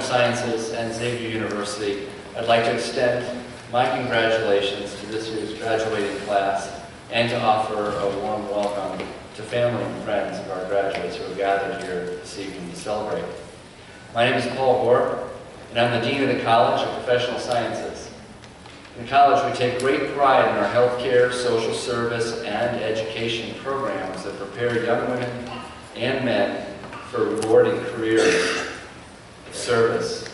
Sciences and Xavier University, I'd like to extend my congratulations to this year's graduating class and to offer a warm welcome to family and friends of our graduates who are gathered here this evening to celebrate. My name is Paul Gore, and I'm the Dean of the College of Professional Sciences. In college, we take great pride in our healthcare, social service, and education programs that prepare young women and men for rewarding careers of service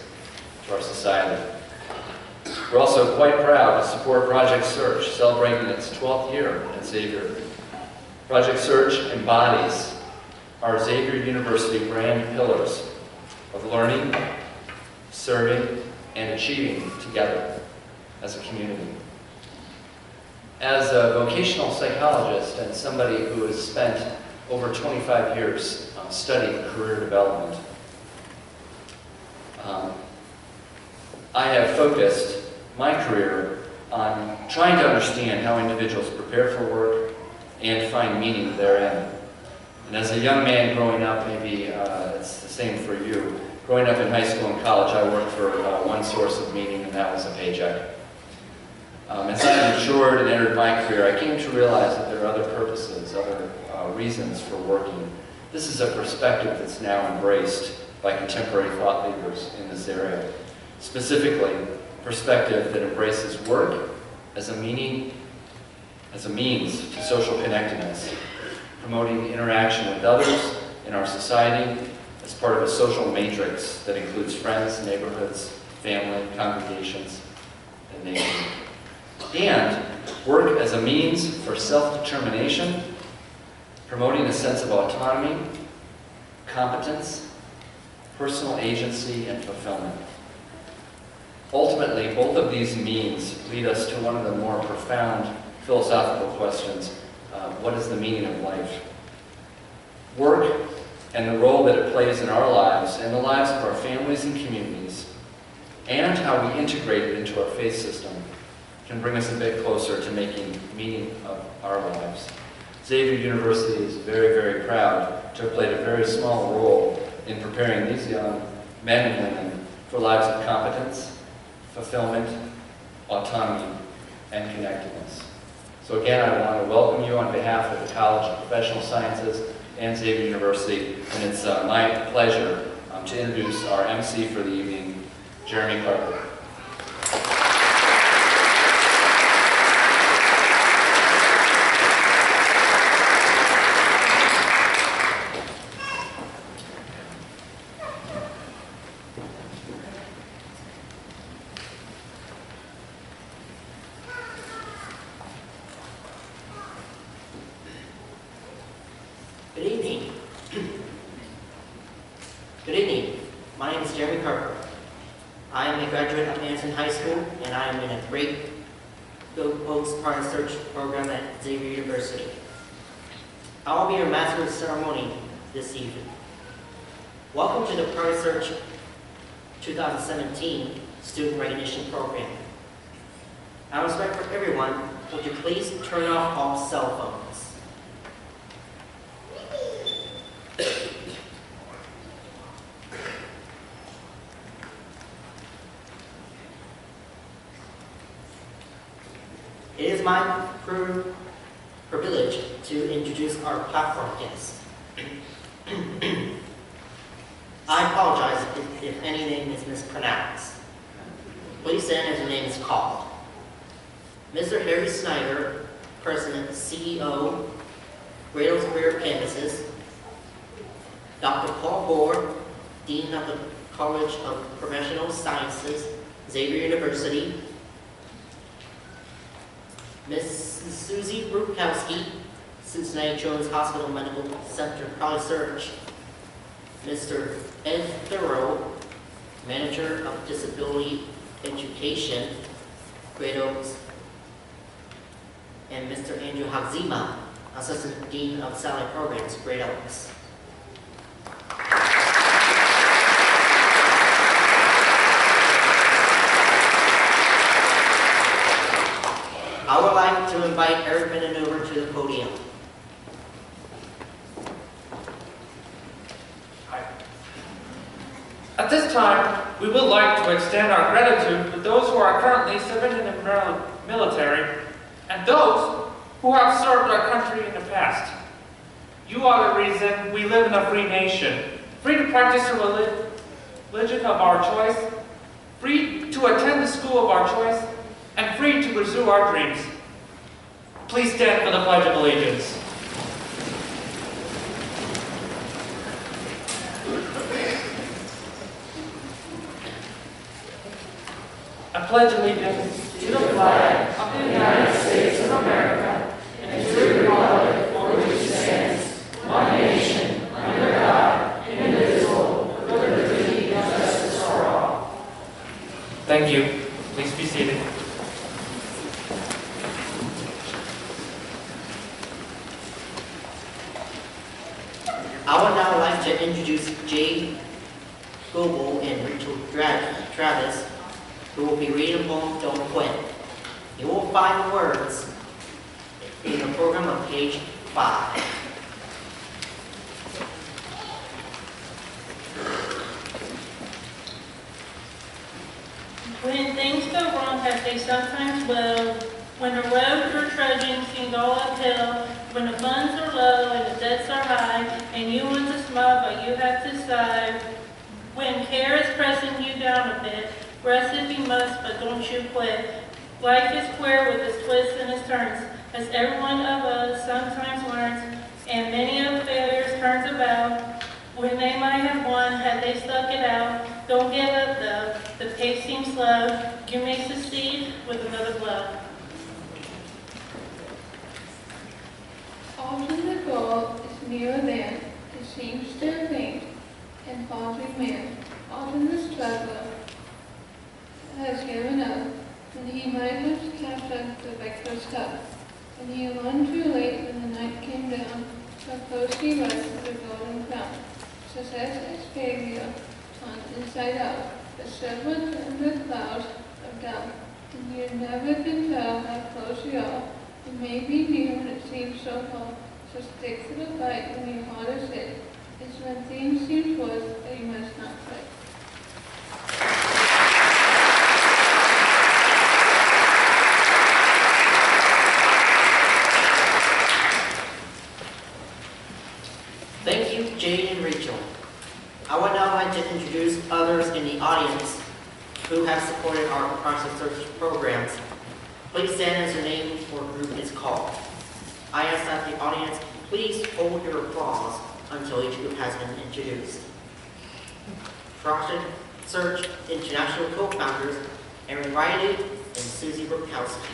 to our society. We're also quite proud to support Project SEARCH, celebrating its 12th year at Xavier. Project SEARCH embodies our Xavier University brand pillars of learning, serving, and achieving together as a community. As a vocational psychologist and somebody who has spent over 25 years studying career development, I have focused my career on trying to understand how individuals prepare for work and find meaning therein. And as a young man growing up, maybe it's the same for you, growing up in high school and college, I worked for one source of meaning, and that was a paycheck. As I matured and entered my career, I came to realize that there are other purposes, other reasons for working. This is a perspective that's now embraced by contemporary thought leaders in this area. Specifically, a perspective that embraces work as a means to social connectedness, promoting interaction with others in our society as part of a social matrix that includes friends, neighborhoods, family, congregations, and nation. And work as a means for self-determination, promoting a sense of autonomy, competence, personal agency, and fulfillment. Ultimately, both of these means lead us to one of the more profound philosophical questions. What is the meaning of life? Work and the role that it plays in our lives and the lives of our families and communities, and how we integrate it into our faith system, can bring us a bit closer to making meaning of our lives. Xavier University is very, very proud to have played a very small role in preparing these young men and women for lives of competence, fulfillment, autonomy, and connectedness. So again, I want to welcome you on behalf of the College of Professional Sciences and Xavier University, and it's my pleasure to introduce our MC for the evening, Jeremy Carter. Good evening. My name is Jeremy Carter. I am a graduate of Intern High School, and I am in a Great Oaks Project SEARCH program at Xavier University. I will be your master of ceremony this evening. Welcome to the Project SEARCH 2017 Student Recognition Program. Out of respect for everyone, would you please turn off all cell phones? It is my privilege to introduce our platform guest. I apologize if any name is mispronounced. Please stand as your name is called. Mr. Harry Snyder, President, CEO, Great Oaks Career Campuses. Dr. Paul Gore, Dean of the College of Professional Sciences, Xavier University. Ms. Susie Rukowski, Cincinnati Children's Hospital Medical Center Project SEARCH. Mr. Ed Thoreau, Manager of Disability Education, Great Oaks. And Mr. Andrew Hagzima, Assistant Dean of Satellite Programs, Great Oaks. I would like to invite Eric Bennett over to the podium. At this time, we would like to extend our gratitude to those who are currently serving in the military and those who have served our country in the past. You are the reason we live in a free nation, free to practice the religion of our choice, free to attend the school of our choice, and free to pursue our dreams. Please stand for the Pledge of Allegiance. I pledge allegiance to the flag of the United States of America and to the republic for which it stands, one nation, under God, indivisible, with liberty and justice for all. Thank you. Please be seated. I would now like to introduce Jay Goebel and Rachel Travis, who will be reading the poem Don't Quit. You will find the words in the program on page 5. When things go wrong, as they sometimes will, when the road you're trudging seems all uphill, when the funds are low and the debts are high, and you want to smile but you have to sigh, when care is pressing you down a bit, rest if you must, but don't you quit. Life is queer with its twists and its turns, as every one of us sometimes learns, and many of failures turns about. When they might have won, had they stuck it out, don't give up though, the pace seems slow, you may succeed with another blow. Often the goal is nearer than it seems to faint and faltering man. Often the struggler has given up, and he might have captured the victor's cup. And he won too late when the night came down, so close he was to the golden crown. Success is failure on inside out, the serpent in the clouds of doubt. And you never can tell how close you are. It may be near when it seems so far, so stick to the fight when your heart is hit. It's when things seem worse that you must not quit. Thank you, Jade and Rachel. I would now like to introduce others in the audience who have supported our process search programs. Please stand as your name or group is called. I ask that the audience please hold your applause until each group has been introduced. Process Search International co-founders Erin Riley and Susie Brokowski.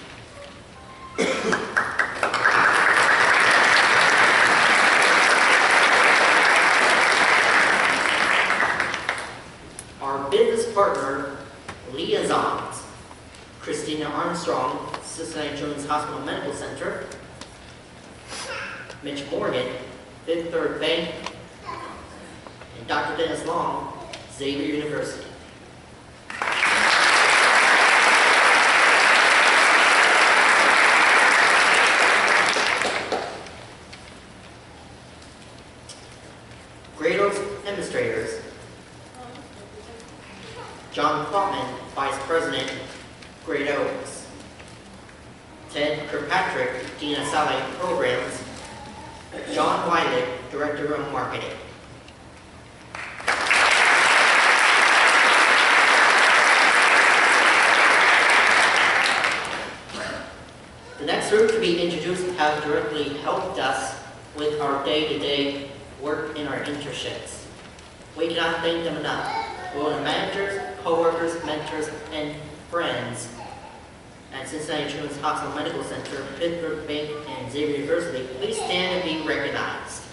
Our business partner liaisons, Christina Armstrong, Cincinnati Children's Hospital Medical Center, Mitch Morgan, Fifth Third Bank, and Dr. Dennis Long, Xavier University. Great Oaks Administrators, John Plotman, Vice President, Great Oaks. Ted Kirkpatrick, Dean of Satellite Programs. John Wylick, Director of Marketing. The next group to be introduced have directly helped us with our day-to-day work in our internships. We cannot thank them enough. Will the managers, co-workers, mentors, and friends at Cincinnati Children's Hospital Medical Center, Pittsburgh Bank, and Xavier University, please stand and be recognized.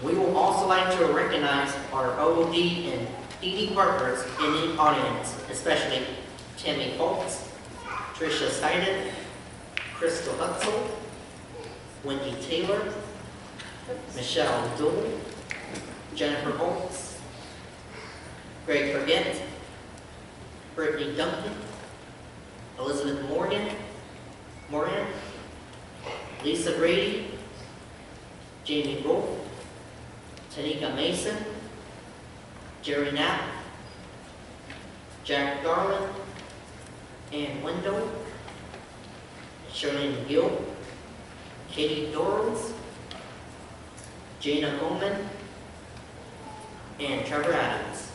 We will also like to recognize our OOD and ED partners in the audience, especially Tammy Holtz, Tricia Steiden, Crystal Hutzel, Wendy Taylor, Michelle Doole, Jennifer Holtz, Greg Forget, Brittany Duncan, Elizabeth Moran, Lisa Grady, Jamie Wolf, Tanika Mason, Jerry Knapp, Jack Garland, Ann Wendell, Shirley McGill, Katie Dorrance, Jana Goldman, and Trevor Adams.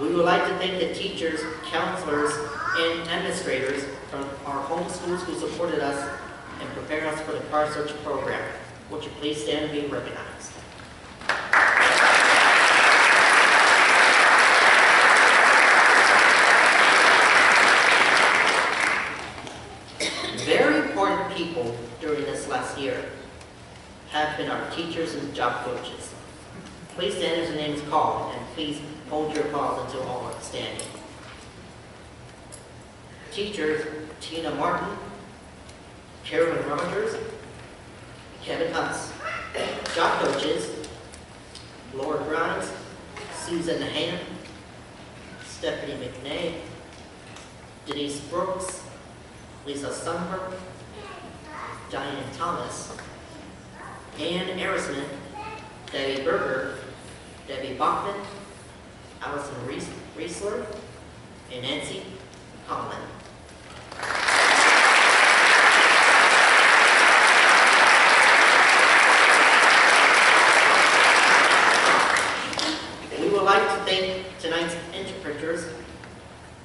We would like to thank the teachers, counselors, and administrators from our home schools who supported us and prepared us for the Car Search program. Would you please stand and be recognized? Very important people during this last year have been our teachers and job coaches. Please stand as your name is called, and please hold your applause until all are standing. Teachers, Tina Martin, Carolyn Rogers, Kevin Huss. Job coaches, Laura Grimes, Susan Nahan, Stephanie McNay, Denise Brooks, Lisa Summer, Diane Thomas, Ann Arisman, Debbie Berger, Debbie Bachman, Allison Riesler, and Nancy Conlon. We would like to thank tonight's interpreters,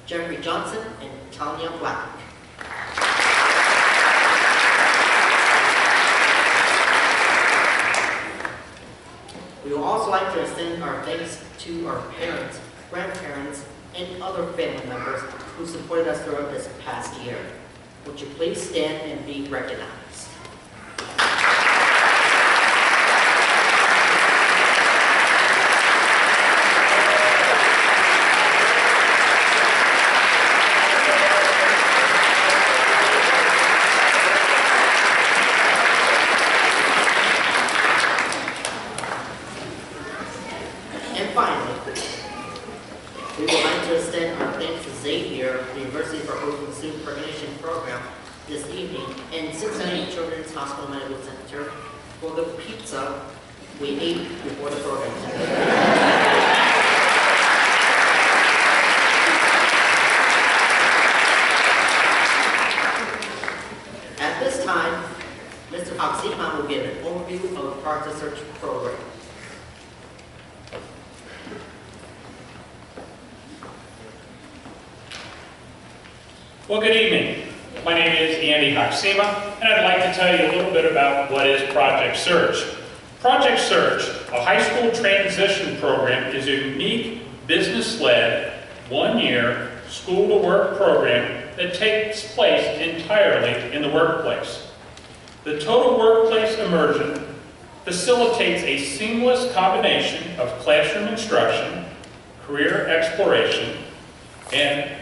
Jeffrey Johnson and Tanya Black. We would also like to extend our thanks to our parents, grandparents, and other family members who supported us throughout this past year. Would you please stand and be recognized? And finally, we would like to extend our thanks to Xavier University for hosting the Student Recognition Program this evening and Cincinnati Children's Hospital Medical Center for the pizza we ate before the program. At this time, Mr. Hoxima will give an overview of the Car Search program. Well, good evening. My name is Andy Hoxima, and I'd like to tell you a little bit about what is Project Search. Project Search, a high school transition program, is a unique business-led, one-year, school-to-work program that takes place entirely in the workplace. The total workplace immersion facilitates a seamless combination of classroom instruction, career exploration, and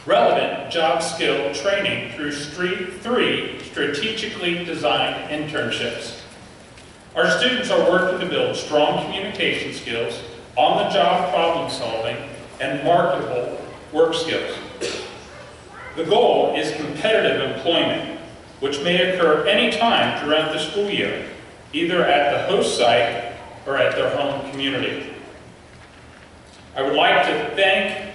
relevant job skill training through three strategically designed internships. Our students are working to build strong communication skills, on-the-job problem solving, and marketable work skills. The goal is competitive employment, which may occur anytime throughout the school year, either at the host site or at their home community. I would like to thank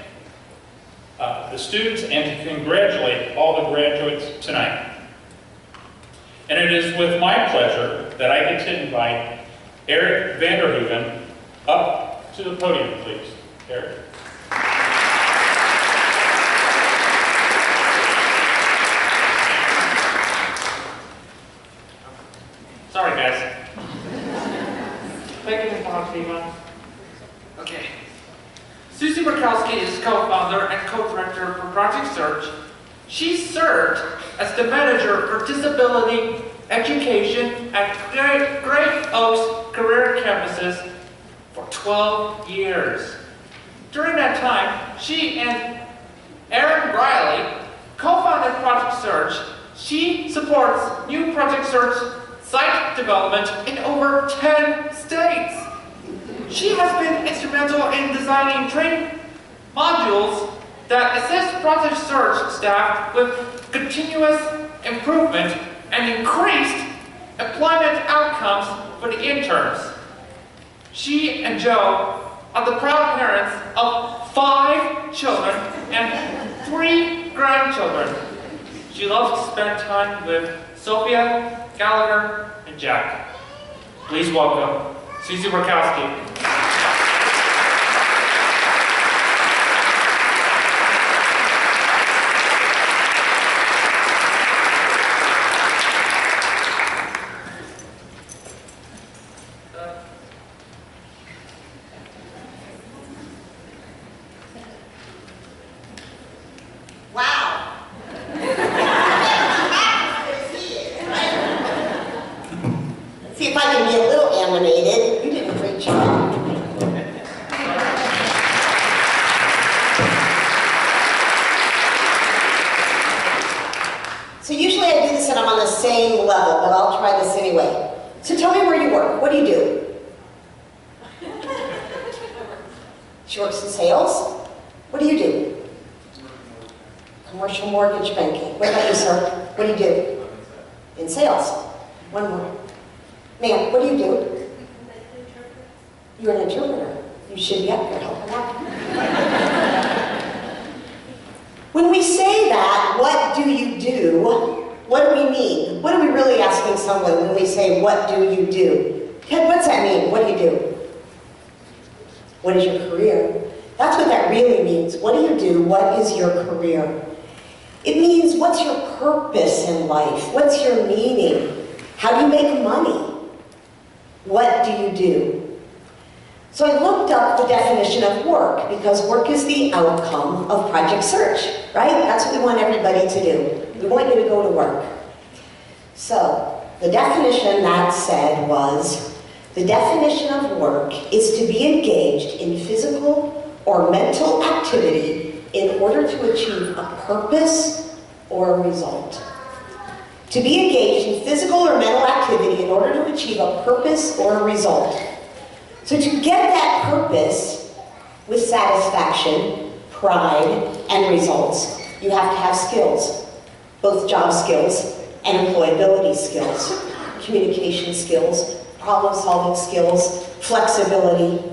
the students and to congratulate all the graduates tonight. And it is with my pleasure that I get to invite Eric Vanderhoeven up to the podium, please. Eric. Sorry, guys. Thank you, Mr. Hoxima. Okay. Susie Murkowski is co-founder and co-director for Project Search. She served as the manager for disability education at Great Oaks Career Campuses for 12 years. During that time, she and Aaron Riley co-founded Project Search, she supports new Project Search site development in over 10 states. She has been instrumental in designing training modules that assist Project Search staff with continuous improvement and increased employment outcomes for the interns. She and Joe are the proud parents of 5 children and 3 grandchildren. She loves to spend time with Sophia, Gallagher, and Jack. Please welcome Susie Borkowski. Wow. Let's see if I can be a little animated. You did a great job. So usually I do this and I'm on the same level, but I'll try this anyway. So tell me where you work. What do you do? She works in sales. What do you do? Commercial mortgage banking. What about you, sir? What do you do? In sales. One more. Ma'am, what do you do? You're an interpreter. You should be up here helping out. When we say that, what do you do? What do we mean? What are we really asking someone when we say, what do you do? Ted, what's that mean? What do you do? What is your career? That's what that really means. What do you do? What is your career? It means, what's your purpose in life? What's your meaning? How do you make money? What do you do? So I looked up the definition of work, because work is the outcome of Project Search, right? That's what we want everybody to do. We want you to go to work. So the definition that said was, the definition of work is to be engaged in physical or mental activity in order to achieve a purpose or a result. To be engaged in physical or mental activity in order to achieve a purpose or a result. So to get that purpose with satisfaction, pride, and results, you have to have skills, both job skills and employability skills, communication skills, problem-solving skills, flexibility,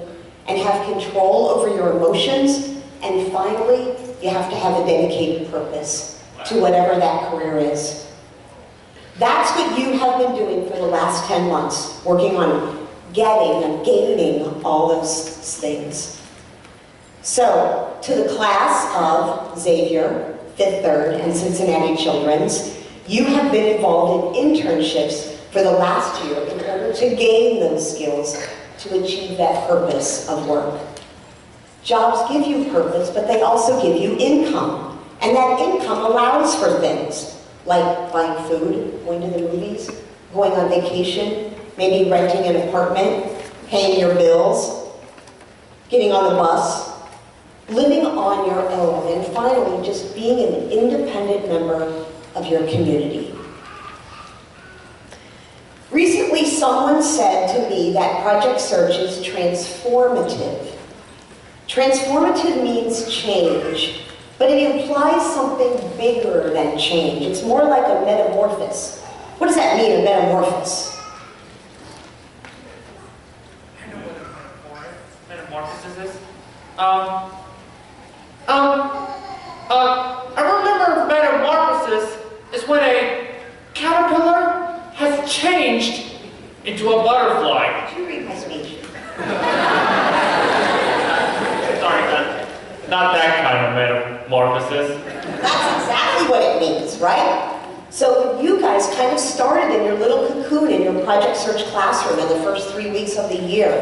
and have control over your emotions. And finally, you have to have a dedicated purpose to whatever that career is. That's what you have been doing for the last 10 months, working on getting and gaining all those things. So, to the class of Xavier, Fifth Third, and Cincinnati Children's, you have been involved in internships for the last year in order to gain those skills to achieve that purpose of work. Jobs give you purpose, but they also give you income. And that income allows for things like buying food, going to the movies, going on vacation, maybe renting an apartment, paying your bills, getting on the bus, living on your own, and finally just being an independent member of your community. Recently, someone said to me that Project Search is transformative. Transformative means change, but it implies something bigger than change. It's more like a metamorphosis. What does that mean, a metamorphosis? I know what a metamorphosis is. I remember metamorphosis is when a caterpillar has changed into a butterfly. Did you read my speech? Sorry, not that kind of metamorphosis. That's exactly what it means, right? So you guys kind of started in your little cocoon in your Project Search classroom in the first 3 weeks of the year.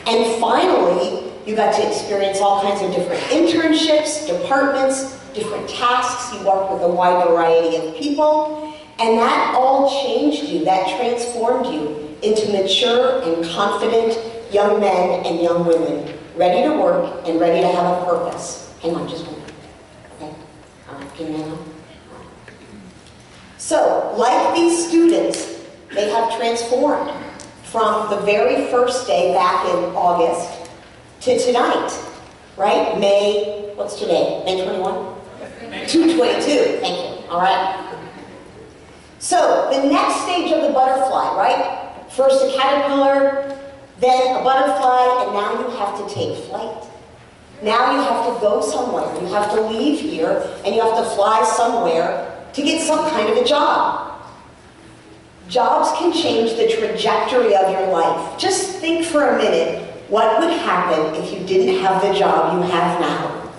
And finally, you got to experience all kinds of different internships, departments, different tasks. You worked with a wide variety of people. And that all changed you, that transformed you into mature and confident young men and young women, ready to work and ready to have a purpose. Hang on just one minute. Okay? All right, give me a minute. So, like these students, they have transformed from the very first day back in August to tonight, right? What's today? May 21? 2/22, thank you, all right. So, the next stage of the butterfly, right? First a caterpillar, then a butterfly, and now you have to take flight. Now you have to go somewhere. You have to leave here, and you have to fly somewhere to get some kind of a job. Jobs can change the trajectory of your life. Just think for a minute, what would happen if you didn't have the job you have now?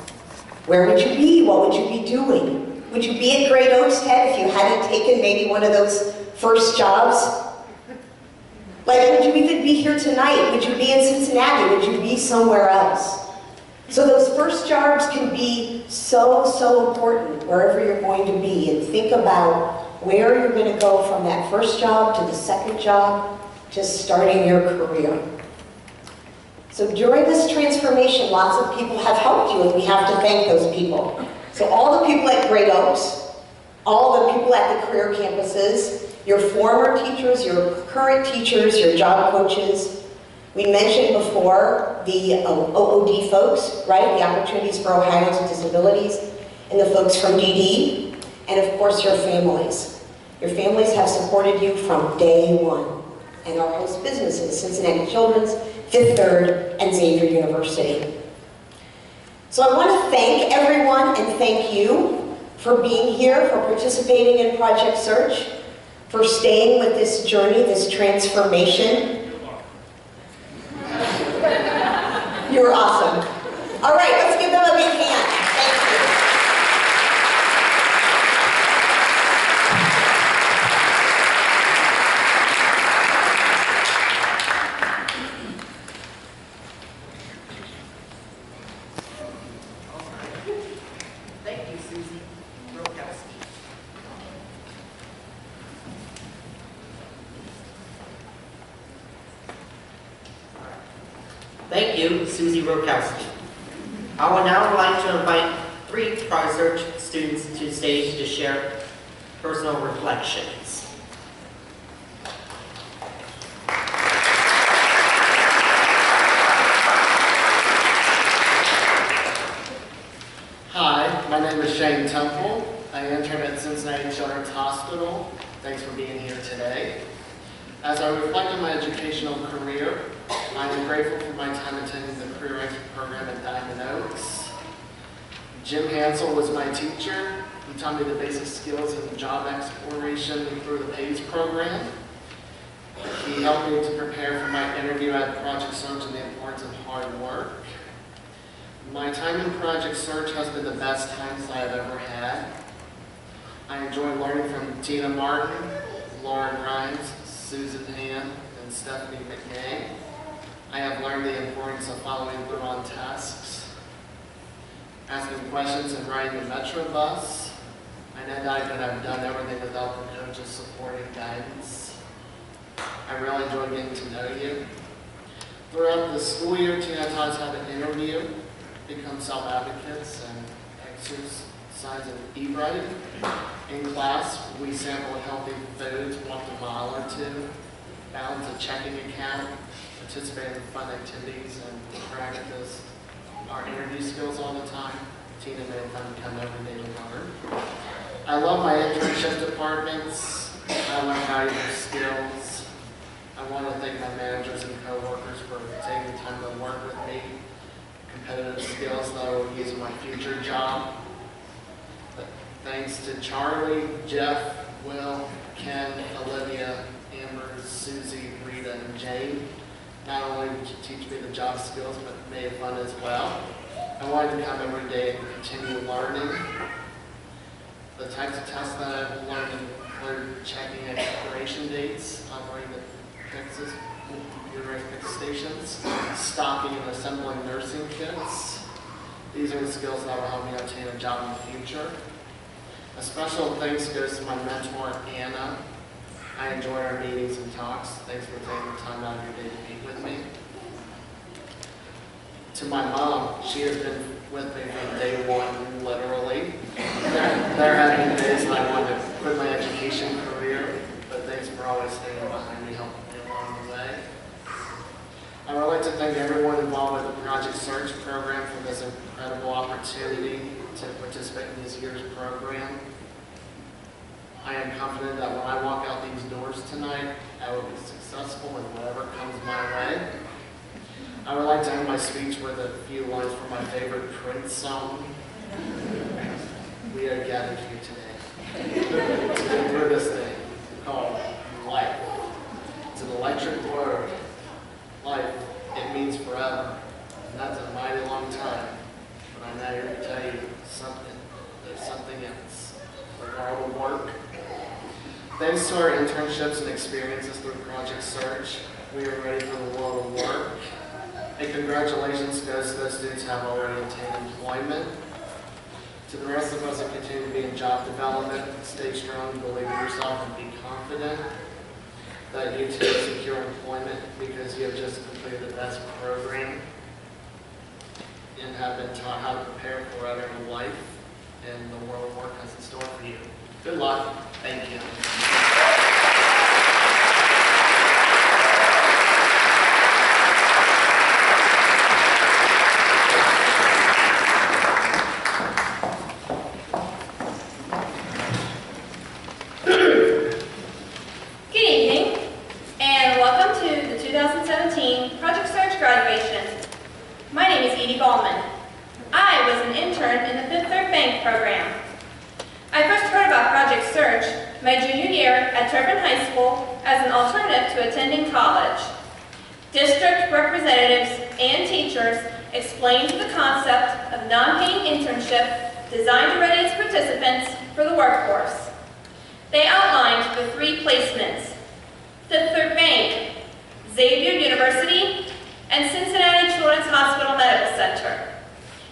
Where would you be? What would you be doing? Would you be at Great Oaks, Ted, if you hadn't taken maybe one of those first jobs? Like, would you even be here tonight? Would you be in Cincinnati? Would you be somewhere else? So those first jobs can be so important wherever you're going to be. And think about where you're going to go from that first job to the second job to starting your career. So during this transformation, lots of people have helped you, and we have to thank those people. So all the people at Great Oaks, all the people at the career campuses, your former teachers, your current teachers, your job coaches. We mentioned before the OOD folks, right? The Opportunities for Ohioans with Disabilities, and the folks from DD, and of course your families. Your families have supported you from day one, and our host businesses, Cincinnati Children's, Fifth Third, and Xavier University. So I want to thank everyone and thank you for being here, for participating in Project Search, for staying with this journey, this transformation. You were awesome. All right, let's give them a big hand. Thank you. Thank you, Susie Rokowski. Thank you, Susie Rokowski. I would now like to invite 3 Project Search students to the stage to share personal reflections. Hi, my name is Shane Temple. I intern at Cincinnati Children's Hospital. Thanks for being here today. As I reflect on my educational career, I am grateful for my time attending the Career Exit program at Diamond Oaks. Jim Hansel was my teacher. He taught me the basic skills in job exploration through the PACE program. He helped me to prepare for my interview at Project Search and the importance of hard work. My time in Project Search has been the best times I've ever had. I enjoy learning from Tina Martin, Lauren Grimes, Susan Hand, and Stephanie McKay. I have learned the importance of following through on tasks, asking questions and riding the Metro bus. I know that I could have done everything without the coach's support and guidance. I really enjoy getting to know you. Throughout the school year, Tina taught us how to interview, become self-advocates, and exercise and eat right. In class, we sampled healthy foods, walked a mile or two, balanced a checking account, participated in fun activities, and practiced our interview skills all the time. Tina made fun to come every day to learn. I love my internship departments. I learned valuable skills. I want to thank my managers and coworkers for taking the time to work with me. Competitive skills that I will use in my future job. Thanks to Charlie, Jeff, Will, Ken, Olivia, Amber, Susie, Rita, and Jane. Not only did you teach me the job skills, but made it fun as well. I wanted to come every day and continue learning. The types of tests that I've learned include checking expiration dates, operating the Texas computerized pick stations, stocking and assembling nursing kits. These are the skills that will help me obtain a job in the future. A special thanks goes to my mentor, Anna. I enjoy our meetings and talks. Thanks for taking the time out of your day to meet with me. To my mom, she has been with me from day one, literally. There have been days I wanted to quit my education career, but thanks for always standing behind me, helping me along the way. I would like to thank everyone involved with the Project Search program for this incredible opportunity to participate in this year's program. I am confident that when I walk out these doors tonight, I will be successful in whatever comes my way. I would like to end my speech with a few lines from my favorite Prince song. We are gathered here today to do this thing called life. It's an electric word. Life, it means forever. And that's a mighty long time. But I'm now here to tell you something. There's something else. The world of work. Thanks to our internships and experiences through Project Search, we are ready for the world of work. And congratulations goes to those students who have already obtained employment. To the rest of us who continue to be in job development, stay strong, believe in yourself, and be confident that you too secure employment because you have just completed the best program and have been taught how to prepare for whatever life and the world of work has in store for you. Good luck. Thank you. District representatives and teachers explained the concept of non-paying internship designed to ready its participants for the workforce. They outlined the 3 placements: Fifth Third Bank, Xavier University, and Cincinnati Children's Hospital Medical Center.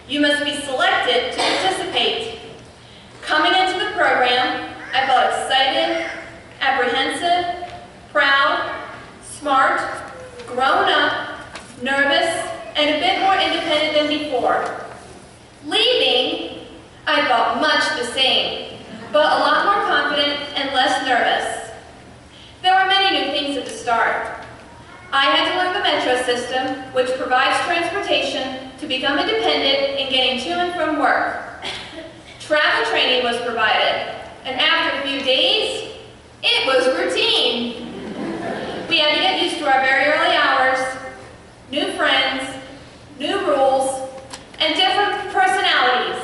You must be selected to participate. Coming into the program, I felt excited, apprehensive, proud, smart, grown up, nervous, and a bit more independent than before. Leaving, I felt much the same, but a lot more confident and less nervous. There were many new things at the start. I had to learn the metro system, which provides transportation to become independent in getting to and from work. Travel training was provided, and after a few days, it was routine. We had to get used to our very early hours, new friends, new rules, and different personalities.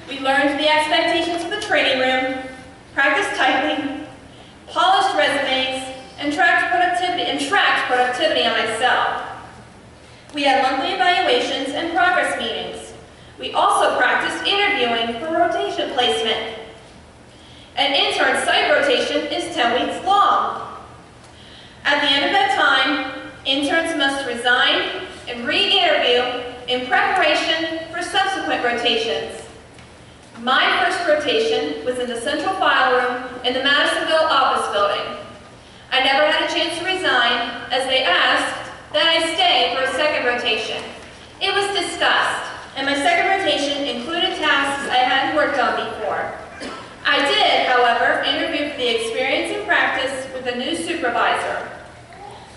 We learned the expectations of the training room, practiced typing, polished resumes, and tracked productivity on myself. We had monthly evaluations and progress meetings. We also practiced interviewing for rotation placement. An intern site rotation is 10 weeks long. At the end of that time, interns must resign and re-interview in preparation for subsequent rotations. My first rotation was in the central file room in the Madisonville office building. I never had a chance to resign as they asked that I stay for a second rotation. It was discussed, and my second rotation included tasks I hadn't worked on before. I did, however, interview for the experience and practice with a new supervisor.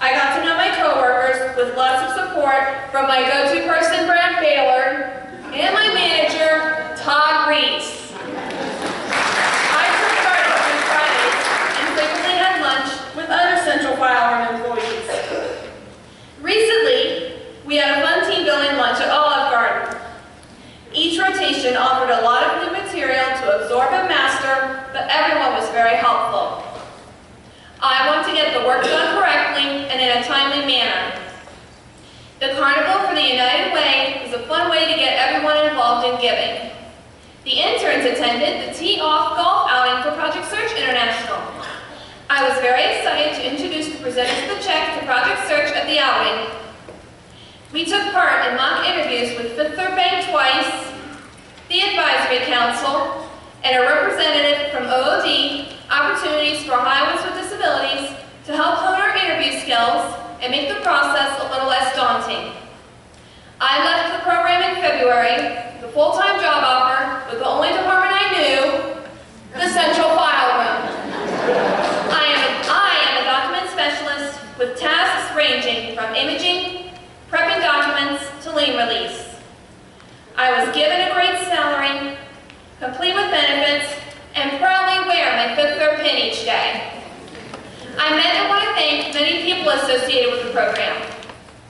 I got to know my coworkers with lots of support from my go-to person, Brad Baylor, and my manager, Todd Reese. I took part on Fridays and frequently had lunch with other Central File Room employees. Recently, we had a fun team-building lunch at Olive Garden. Each rotation offered a lot of new material to absorb and master, but everyone was very helpful. I want to get the work done correctly and in a timely manner. The Carnival for the United Way is a fun way to get everyone involved in giving. The interns attended the Tee-Off Golf Outing for Project Search International. I was very excited to introduce the presenters of the check to Project Search at the outing. We took part in mock interviews with Fifth Third Bank twice, the Advisory Council, and a representative from OOD, Opportunities for Ohioans with Disabilities, to help hone our interview skills and make the process a little less daunting. I left the program in February, the full-time job offer, with the only department I knew, the the central file room. I am a document specialist with tasks ranging from imaging, prepping documents, to lien release. I was given a great salary, complete with benefits, and proudly wear my fifth-third pin each day. I met and want to thank many people associated with the program.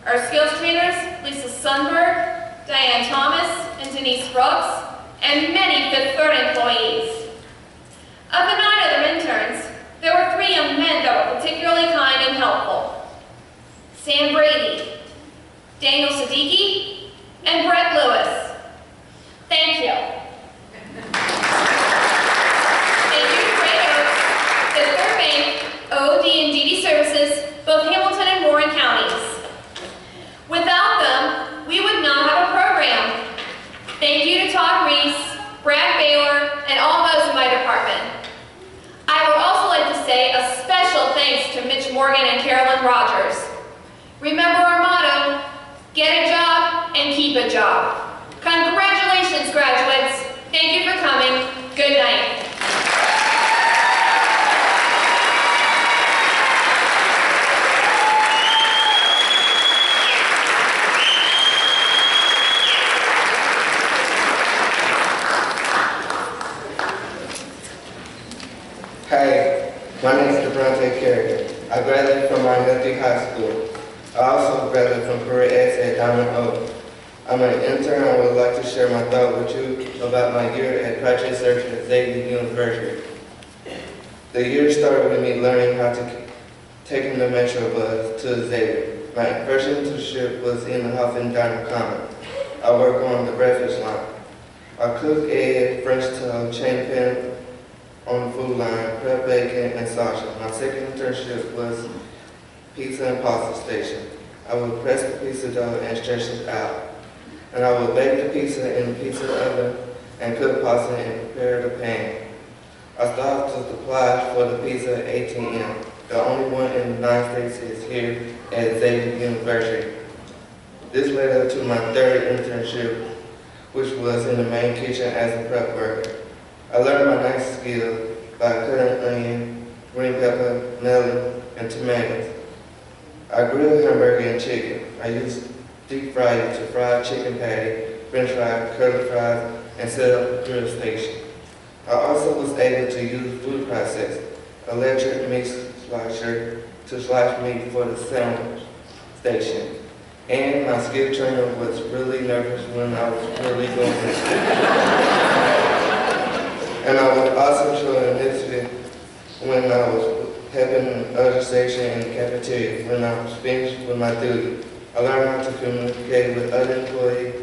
Our skills trainers, Lisa Sundberg, Diane Thomas, and Denise Brooks, and many fifth-third employees. Of the 9 other interns, there were 3 young men that were particularly kind and helpful. Sam Brady, Daniel Siddiqui, and Brett Lewis. Thank you. Thank you to Great Oaks, Fifth Third Bank, OD and DD Services, both Hamilton and Warren counties. Without them, we would not have a program. Thank you to Todd Reese, Brad Baylor, and all those in my department. I would also like to say a special thanks to Mitch Morgan and Carolyn Rogers. Remember our motto, get a job and keep a job. Congratulations, graduates. Thank you for coming. Good night. Hi, my name is DeBronte Carrigan. I graduated from Miami High School. I also graduated from Career X at Diamond Oak. I'm an intern. I would like to share my thought with you about my year at Project SEARCH at Xavier University. The year started with me learning how to take the Metro bus to Xavier. My first internship was in the Huffington Diner Common. I work on the breakfast line. I cook egg, French toast, chain pan on the food line, prep bacon, and sausage. My second internship was pizza and pasta station. I would press the pizza dough and stretch it out. And I would bake the pizza in the pizza oven and cook pasta and prepare the pan. I stopped to supply for the pizza at ATM. The only one in the United States is here at Xavier University. This led up to my third internship, which was in the main kitchen as a prep worker. I learned my nice skills by cutting onion, green pepper, melon, and tomatoes. I grilled hamburger and chicken. I used deep fry it to fry chicken patty, french fries, curly fries, and set up a grill station. I also was able to use food processor, electric meat slicer to slice meat for the sandwich station. And my skill trainer was really nervous when I was really going to And I was also showing initiative when I was helping other station in the cafeteria when I was finished with my duty. I learned how to communicate with other employees,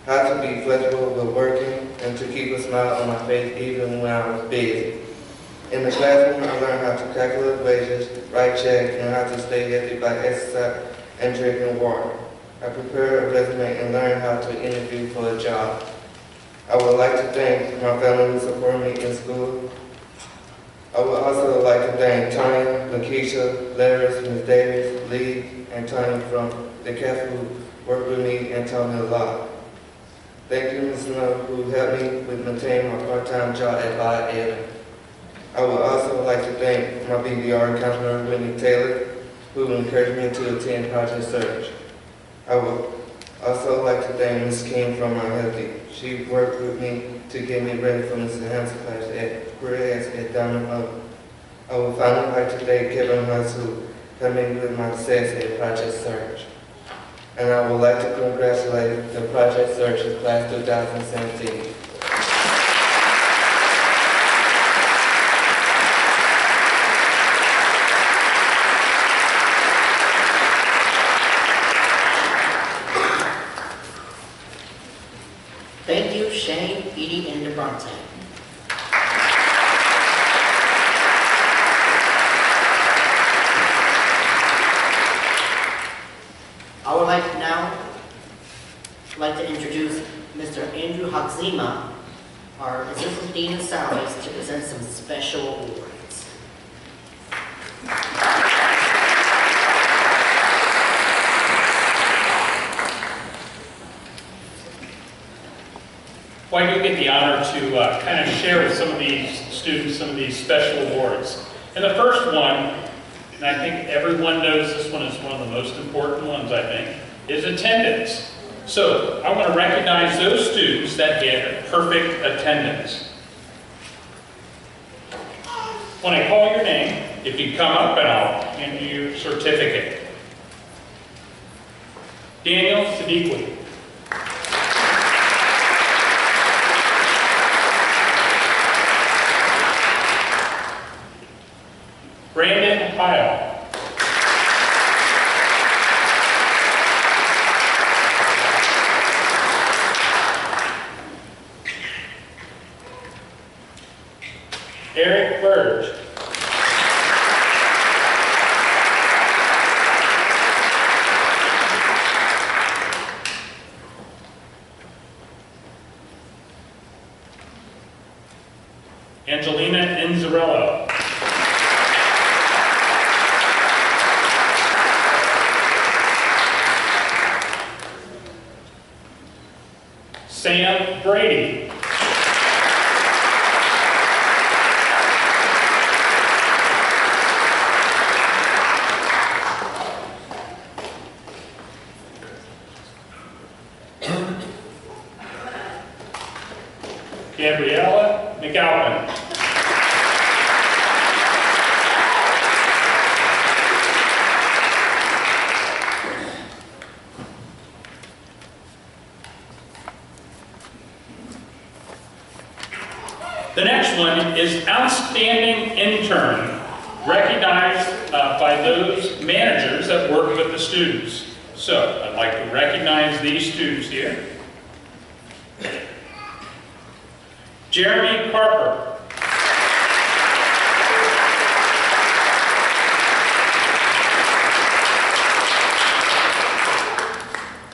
how to be flexible with working, and to keep a smile on my face even when I was busy. In the classroom, I learned how to calculate wages, write checks, and how to stay healthy by exercise and drinking water. I prepared a resume and learned how to interview for a job. I would like to thank my family who supported me in school. I would also like to thank Tanya, Lakeisha, Larry, Ms. Davis, Lee, and Tanya from the cafe who worked with me and taught me a lot. Thank you, Ms. Snow, who helped me with maintaining my part-time job at Bud Ed. I would also like to thank my BDR counselor, Whitney Taylor, who encouraged me to attend Project SEARCH. I would also like to thank Ms. King from my healthy. She worked with me to get me ready for Ms. Hansen class at Career X at Diamond Oak. I would finally like to thank Kevin Huss who helped me with my success at Project SEARCH. And I would like to congratulate the Project SEARCH class 2017. Thank you, Shane, Edie, and DeBronte. I would like to introduce Mr. Andrew Haxima, our Assistant Dean of Salaries, to present some special awards. Well, I do get the honor to kind of share with some of these students some of these special awards. And the first one, and I think everyone knows this one is one of the most important ones, I think, is attendance. So I want to recognize those students that had perfect attendance. When I call your name, if you come up and I'll hand you your certificate. Daniel Sadiqui. Brandon Heil. Eric Burge. Angelina Inzarello. Sam Brady. Gabriella McAlpin. The next one is Outstanding Intern, recognized by those managers that work with the students. So I'd like to recognize these students here. Jeremy Harper.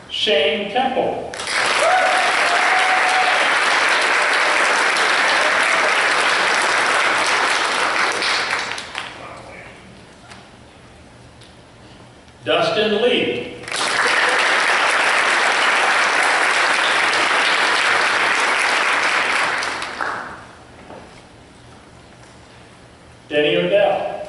Shane Temple. Dustin Lee. Denny Odell.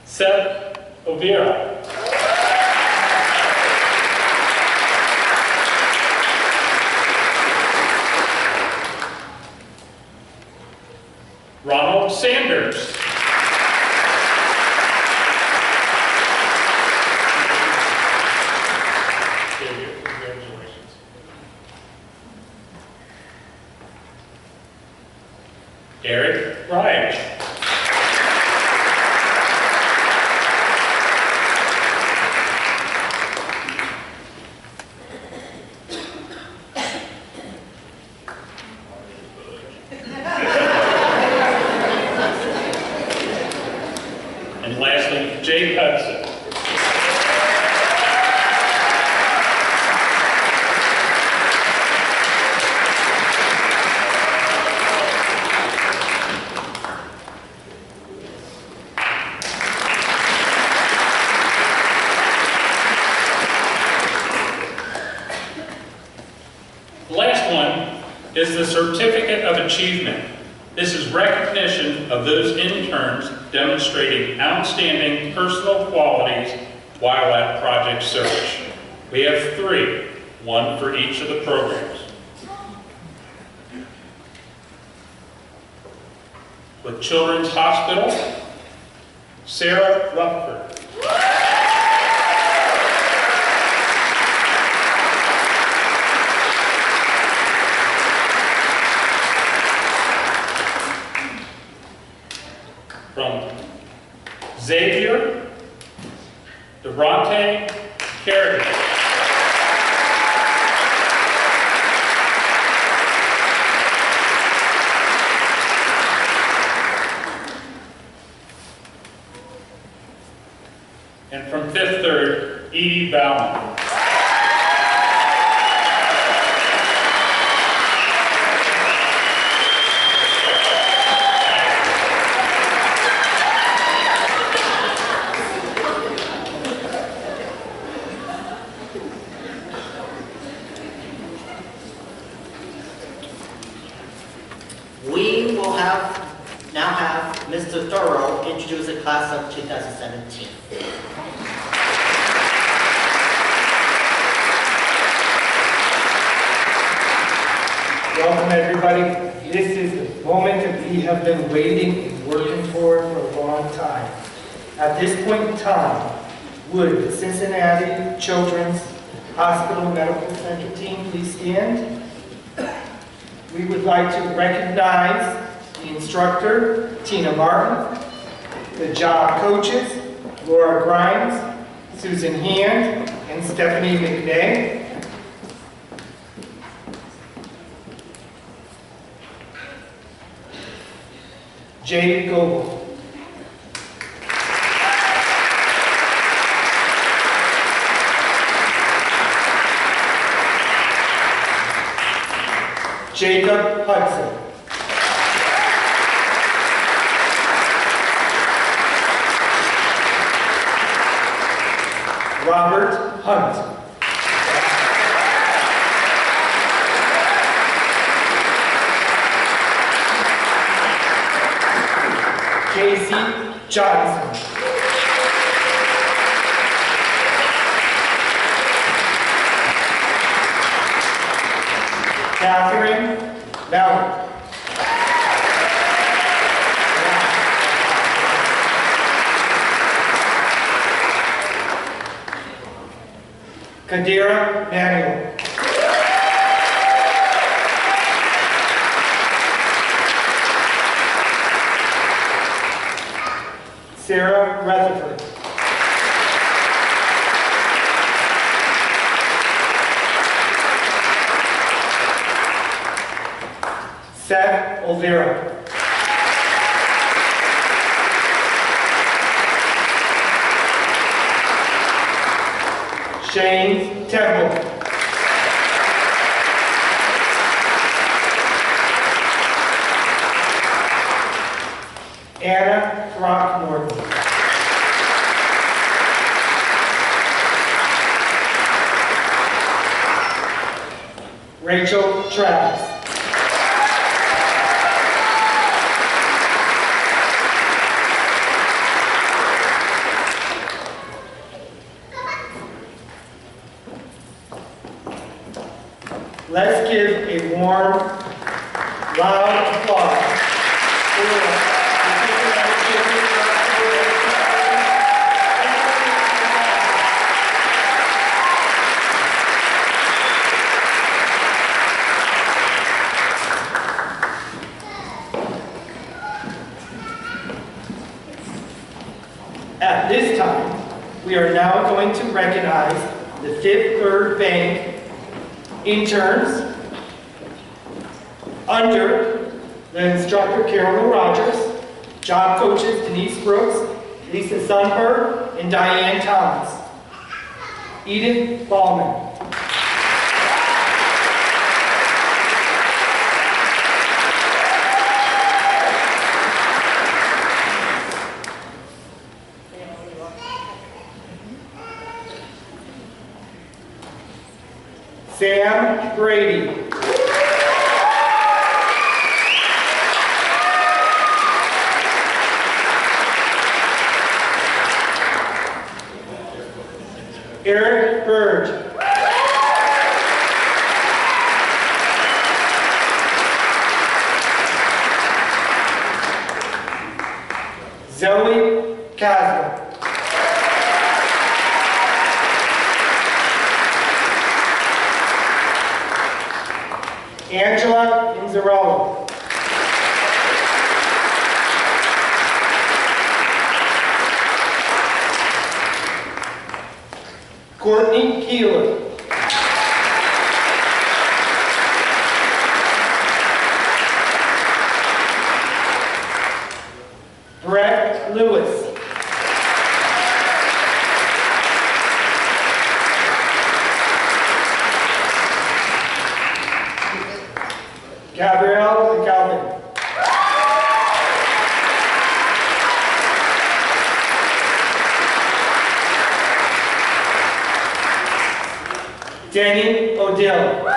Seth Overa. Ronald Sanders. Congratulations. Eric Reich. And lastly, Jake Hudson. The last one is the Certificate of Achievement. This is recognition of those interns demonstrating outstanding personal qualities while at Project Search. We have 3, one for each of the programs. With Children's Hospital, Sarah Rutherford. From Xavier Durante Kerrigan. And from Fifth Third, Edie Bauman. We will now have Mr. Thorough introduce the class of 2017. Welcome, everybody. This is the moment that we have been waiting and working for a long time. At this point in time, would the Cincinnati Children's Hospital Medical Center team please stand? We would like to recognize the instructor, Tina Martin, the job coaches, Laura Grimes, Susan Hand, and Stephanie McNay. Jay Goble. Jacob Hudson. Robert Hunt. Casey Johnson. Catherine Mallett. Kadira Manuel. Sarah Rutherford. Seth Olvera. Shane Temple. Anna Throckmorton. Rachel Travis. Let's give a warm, loud applause for the At this time, we are now going to recognize the Fifth Third Bank interns under the instructor Carolyn Rogers, job coaches Denise Brooks, Lisa Sundberg, and Diane Thomas. Edith Ballman. Sam Brady. Eric Burge. Zoe Casler. Angela Inzarello. Courtney Keeler. Brett Lewis. Gabrielle Galvin. Danny Odell.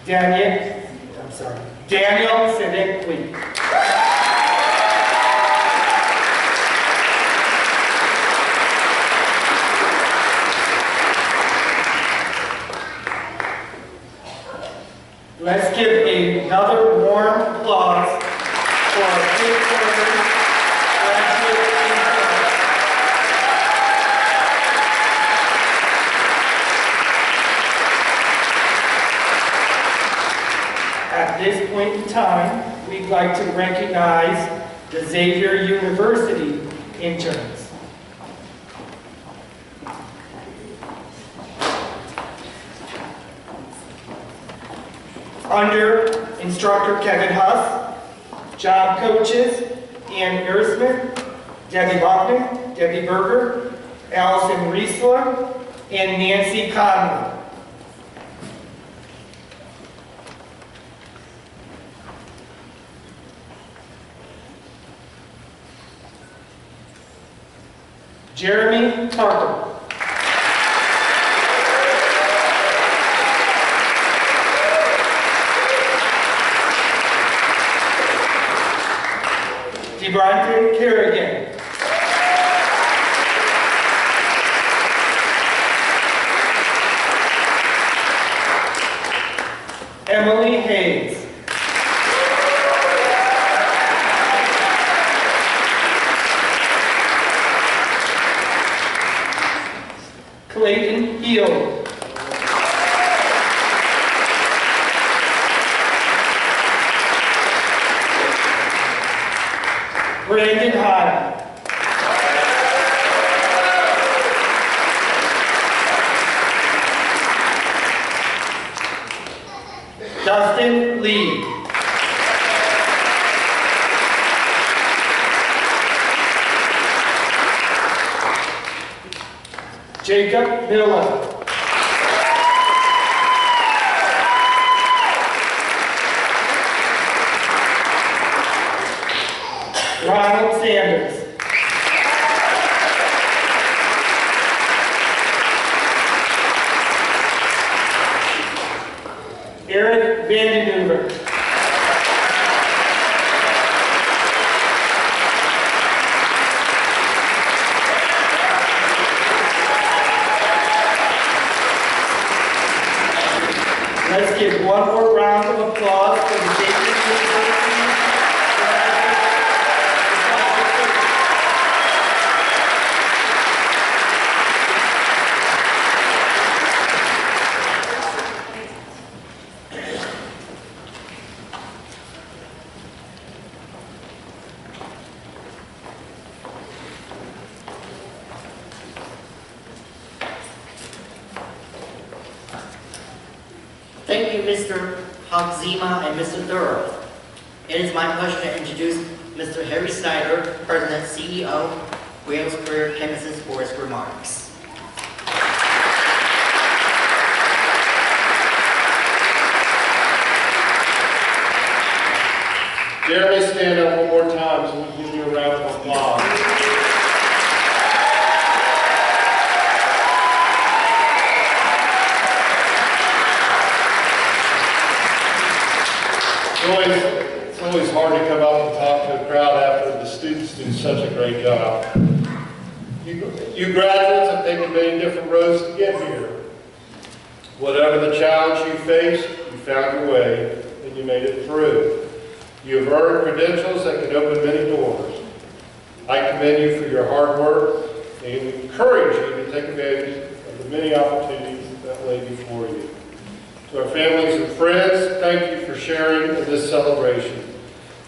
Daniel Civic. Let's give another warm applause for our fifth-quarter graduate intern. At this point in time, we'd like to recognize the Xavier University interns. Under instructor Kevin Huss, job coaches Ann Ersman, Debbie Lockman, Debbie Berger, Allison Riesler, and Nancy Conley. Jeremy Parker. Devontae Kerrigan. Emily Hayes. Clayton Heal. Brandon Hahn. Dustin Lee. Jacob Miller. Ronald Sanders. Eric Vandenhoover. Let's give one more round of applause for the Xavier University. Thank you, Mr. Hoxima and Mr. Thorough. It is my pleasure to introduce Mr. Harry Snyder, President, CEO, Wales Career Campuses, for his remarks. Jeremy, stand up one more time so we can give you a round of applause. It's always hard to come up and talk to a crowd after the students do such a great job. You graduates have taken many different roads to get here. Whatever the challenge you faced, you found your way and you made it through. You have earned credentials that can open many doors. I commend you for your hard work and encourage you to take advantage of the many opportunities that lay before you. To our families and friends, thank you for sharing in this celebration.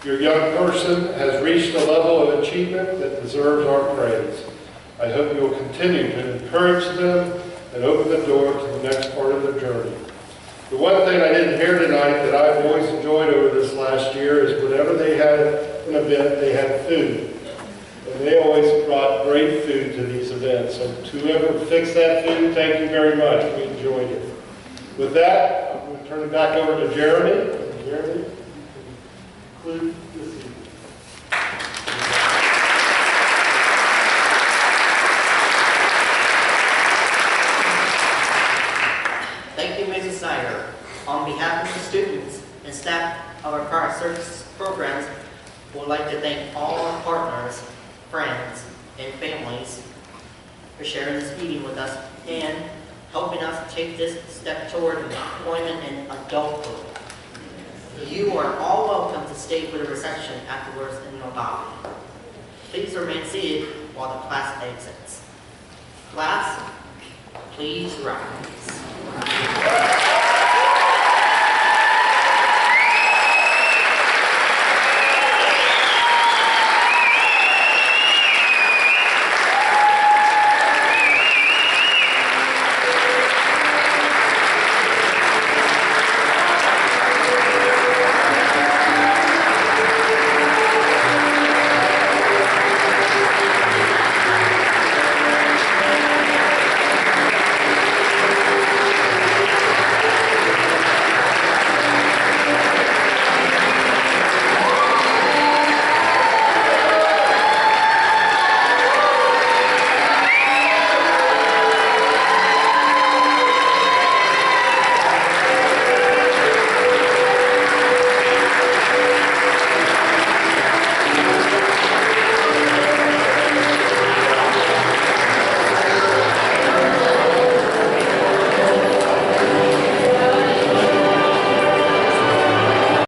Your young person has reached a level of achievement that deserves our praise. I hope you will continue to encourage them and open the door to the next part of their journey. The one thing I didn't hear tonight that I've always enjoyed over this last year is whenever they had an event, they had food. And they always brought great food to these events. So to whoever fixed that food, thank you very much. We enjoyed it. With that, I'm going to turn it back over to Jeremy. Jeremy, you can conclude this evening. Thank you, Mrs. Snyder. On behalf of the students, of our current service programs, would like to thank all our partners, friends, and families for sharing this meeting with us and helping us take this step toward employment and adulthood. You are all welcome to stay for the reception afterwards in the lobby. Please remain seated while the class exits. Class, please rise.